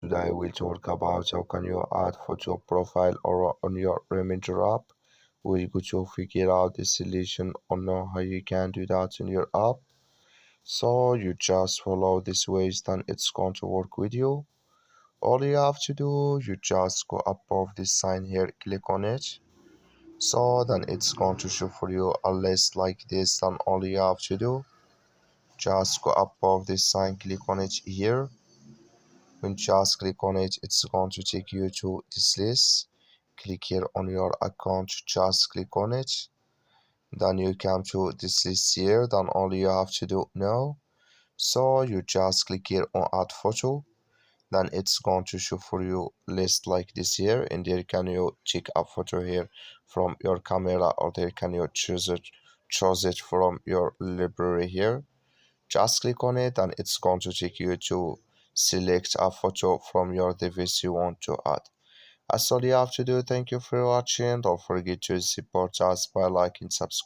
Today we'll talk about how can you add photo profile or on your Remender app. We're going to figure out the solution on how you can do that in your app. So you just follow this ways, then it's going to work with you. All you have to do, you just go above this sign here, click on it. So then it's going to show for you a list like this. Then all you have to do, just go above this sign, click on it here. When you just click on it, it's going to take you to this list. Click here on your account, just click on it. Then you come to this list here. Then all you have to do now, so you just click here on add photo. Then it's going to show for you list like this here, and there can you check a photo here from your camera, or there can you choose it from your library here. Just click on it and it's going to take you to select a photo from your device you want to add. That's all you have to do. Thank you for watching. Don't forget to support us by liking, subscribe.